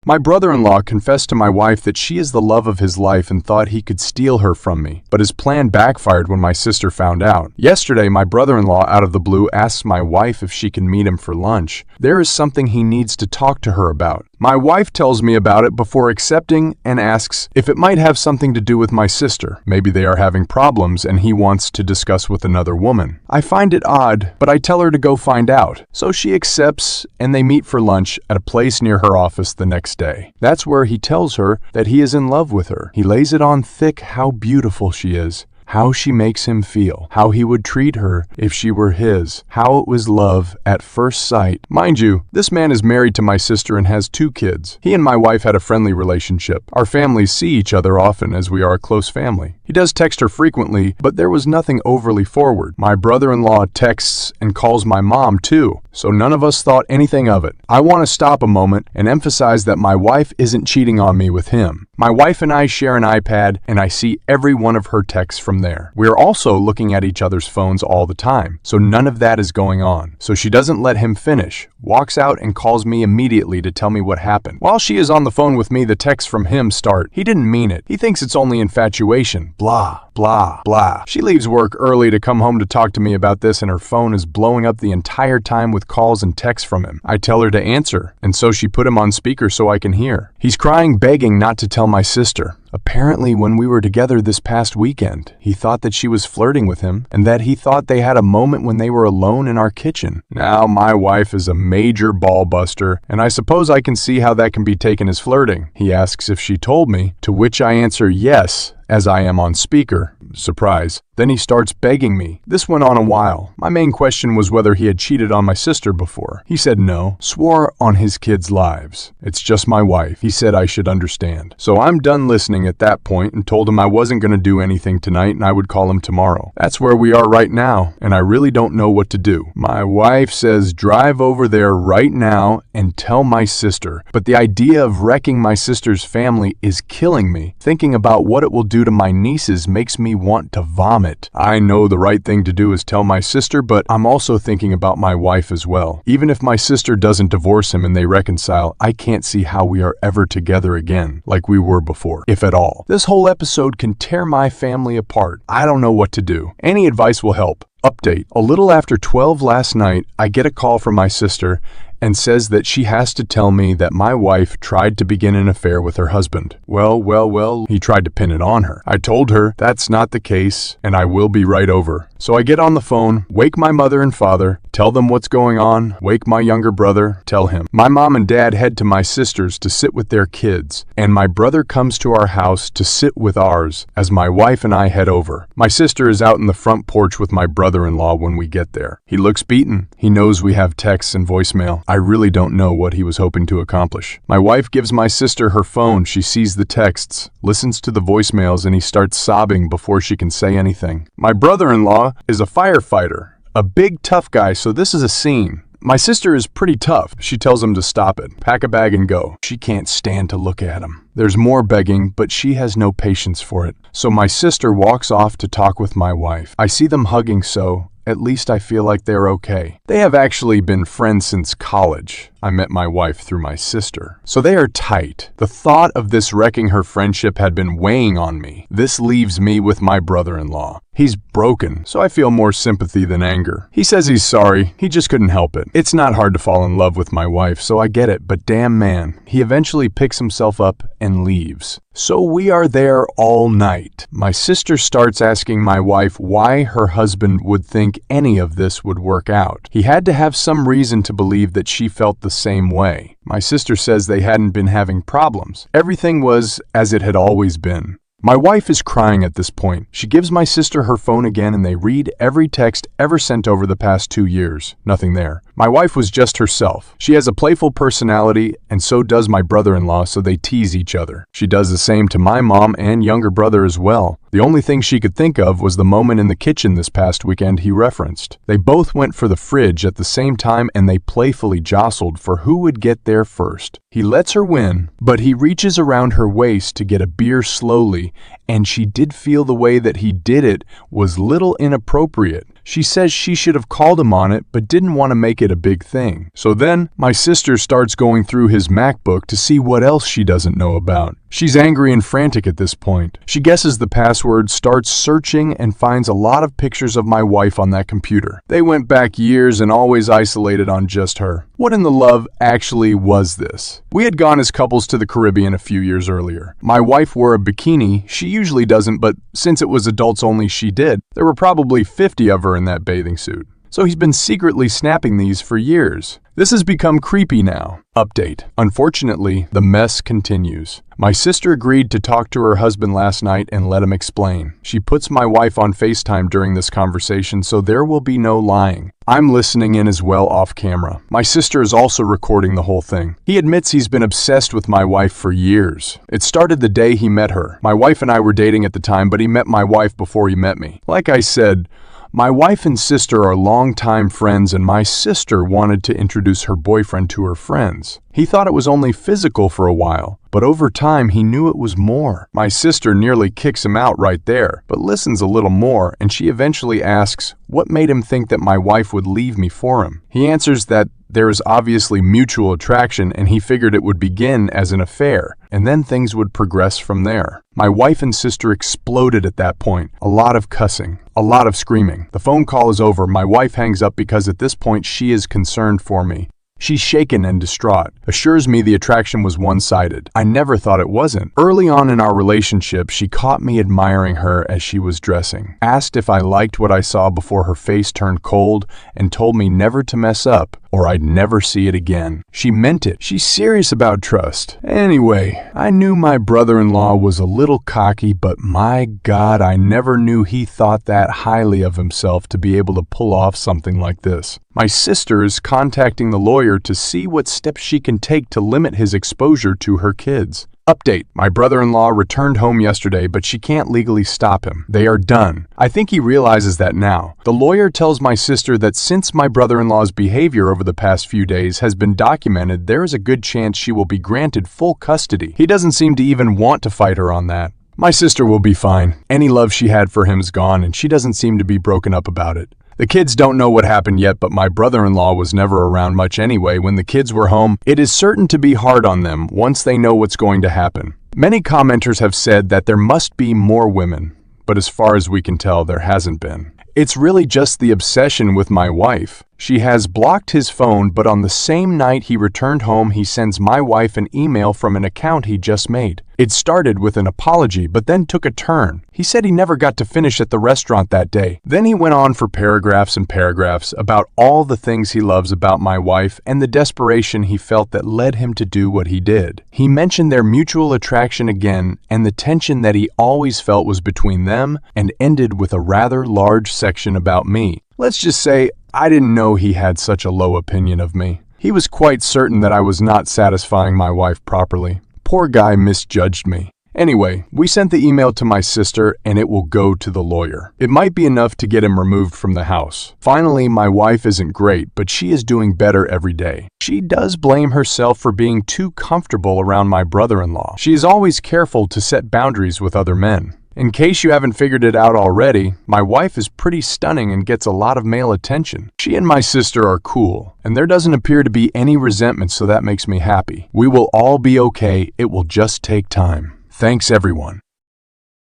My brother-in-law confessed to my wife that she is the love of his life and thought he could steal her from me, but his plan backfired when my sister found out. Yesterday, my brother-in-law out of the blue asks my wife if she can meet him for lunch. There is something he needs to talk to her about. My wife tells me about it before accepting and asks if it might have something to do with my sister. Maybe they are having problems and he wants to discuss with another woman. I find it odd, but I tell her to go find out. So she accepts and they meet for lunch at a place near her office the next day. That's where he tells her that he is in love with her. He lays it on thick how beautiful she is, how she makes him feel, how he would treat her if she were his, how it was love at first sight. Mind you, this man is married to my sister and has 2 kids. He and my wife had a friendly relationship. Our families see each other often as we are a close family. He does text her frequently, but there was nothing overly forward. My brother-in-law texts and calls my mom too, so none of us thought anything of it. I want to stop a moment and emphasize that my wife isn't cheating on me with him. My wife and I share an iPad, and I see every one of her texts from there. We are also looking at each other's phones all the time, so none of that is going on. So she doesn't let him finish, walks out and calls me immediately to tell me what happened. While she is on the phone with me, the texts from him start. He didn't mean it. He thinks it's only infatuation. Blah, blah, blah. She leaves work early to come home to talk to me about this, and her phone is blowing up the entire time with calls and texts from him. I tell her to answer, and so she put him on speaker so I can hear. He's crying, begging not to tell my sister. Apparently, when we were together this past weekend, he thought that she was flirting with him and that he thought they had a moment when they were alone in our kitchen. Now, my wife is a major ball buster, and I suppose I can see how that can be taken as flirting. He asks if she told me, to which I answer yes, as I am on speaker. Surprise. Then he starts begging me. This went on a while. My main question was whether he had cheated on my sister before. He said no, swore on his kids' lives. It's just my wife. He said I should understand. So I'm done listening at that point and told him I wasn't going to do anything tonight and I would call him tomorrow. That's where we are right now, and I really don't know what to do. My wife says drive over there right now and tell my sister, but the idea of wrecking my sister's family is killing me. Thinking about what it will do to my nieces makes me want to vomit. I know the right thing to do is tell my sister, but I'm also thinking about my wife as well. Even if my sister doesn't divorce him and they reconcile, I can't see how we are ever together again like we were before, if at all. This whole episode can tear my family apart. I don't know what to do. Any advice will help. Update. A little after 12 last night, I get a call from my sister and says that she has to tell me that my wife tried to begin an affair with her husband. Well, he tried to pin it on her. I told her that's not the case and I will be right over. So I get on the phone, wake my mother and father, tell them what's going on, wake my younger brother, tell him. My mom and dad head to my sister's to sit with their kids, and my brother comes to our house to sit with ours as my wife and I head over. My sister is out in the front porch with my brother-in-law when we get there. He looks beaten. He knows we have texts and voicemail. I really don't know what he was hoping to accomplish. My wife gives my sister her phone. She sees the texts, listens to the voicemails, and he starts sobbing before she can say anything. My brother-in-law is a firefighter, a big tough guy, so this is a scene. My sister is pretty tough. She tells him to stop it, pack a bag and go. She can't stand to look at him. There's more begging, but she has no patience for it. So my sister walks off to talk with my wife. I see them hugging, so at least I feel like they're okay. They have actually been friends since college. I met my wife through my sister. So they are tight. The thought of this wrecking her friendship had been weighing on me. This leaves me with my brother-in-law. He's broken, so I feel more sympathy than anger. He says he's sorry. He just couldn't help it. It's not hard to fall in love with my wife, so I get it, but damn man. He eventually picks himself up and leaves. So we are there all night. My sister starts asking my wife why her husband would think any of this would work out. He had to have some reason to believe that she felt the same way. My sister says they hadn't been having problems. Everything was as it had always been. My wife is crying at this point. She gives my sister her phone again and they read every text ever sent over the past 2 years. Nothing there. My wife was just herself. She has a playful personality, and so does my brother-in-law, so they tease each other. She does the same to my mom and younger brother as well. The only thing she could think of was the moment in the kitchen this past weekend he referenced. They both went for the fridge at the same time and they playfully jostled for who would get there first. He lets her win, but he reaches around her waist to get a beer slowly and she did feel the way that he did it was little inappropriate. She says she should have called him on it, but didn't want to make it a big thing. So then, my sister starts going through his MacBook to see what else she doesn't know about. She's angry and frantic at this point. She guesses the password, starts searching, and finds a lot of pictures of my wife on that computer. They went back years and always isolated on just her. What in the love actually was this? We had gone as couples to the Caribbean a few years earlier. My wife wore a bikini. She usually doesn't, but since it was adults only, she did. There were probably 50 of her in that bathing suit. So he's been secretly snapping these for years. This has become creepy now. Update. Unfortunately, the mess continues. My sister agreed to talk to her husband last night and let him explain. She puts my wife on FaceTime during this conversation, so there will be no lying. I'm listening in as well off camera. My sister is also recording the whole thing. He admits he's been obsessed with my wife for years. It started the day he met her. My wife and I were dating at the time, but he met my wife before he met me. Like I said, my wife and sister are longtime friends, and my sister wanted to introduce her boyfriend to her friends. He thought it was only physical for a while, but over time he knew it was more. My sister nearly kicks him out right there, but listens a little more, and she eventually asks what made him think that my wife would leave me for him. He answers that there is obviously mutual attraction, and he figured it would begin as an affair, and then things would progress from there. My wife and sister exploded at that point. A lot of cussing, a lot of screaming. The phone call is over. My wife hangs up because at this point she is concerned for me. She's shaken and distraught, assures me the attraction was one-sided. I never thought it wasn't. Early on in our relationship, she caught me admiring her as she was dressing, asked if I liked what I saw before her face turned cold, and told me never to mess up or I'd never see it again. She meant it. She's serious about trust. Anyway, I knew my brother-in-law was a little cocky, but my God, I never knew he thought that highly of himself to be able to pull off something like this. My sister is contacting the lawyer to see what steps she can take to limit his exposure to her kids. Update. My brother-in-law returned home yesterday, but she can't legally stop him. They are done. I think he realizes that now. The lawyer tells my sister that since my brother-in-law's behavior over the past few days has been documented, there is a good chance she will be granted full custody. He doesn't seem to even want to fight her on that. My sister will be fine. Any love she had for him is gone, and she doesn't seem to be broken up about it. The kids don't know what happened yet, but my brother-in-law was never around much anyway when the kids were home. It is certain to be hard on them once they know what's going to happen. Many commenters have said that there must be more women, but as far as we can tell, there hasn't been. It's really just the obsession with my wife. She has blocked his phone, but on the same night he returned home, he sends my wife an email from an account he just made. It started with an apology, but then took a turn. He said he never got to finish at the restaurant that day. Then he went on for paragraphs and paragraphs about all the things he loves about my wife and the desperation he felt that led him to do what he did. He mentioned their mutual attraction again and the tension that he always felt was between them, and ended with a rather large section about me. Let's just say, I didn't know he had such a low opinion of me. He was quite certain that I was not satisfying my wife properly. Poor guy misjudged me. Anyway, we sent the email to my sister and it will go to the lawyer. It might be enough to get him removed from the house. Finally, my wife isn't great, but she is doing better every day. She does blame herself for being too comfortable around my brother-in-law. She is always careful to set boundaries with other men. In case you haven't figured it out already, my wife is pretty stunning and gets a lot of male attention. She and my sister are cool, and there doesn't appear to be any resentment, so that makes me happy. We will all be okay. It will just take time. Thanks, everyone.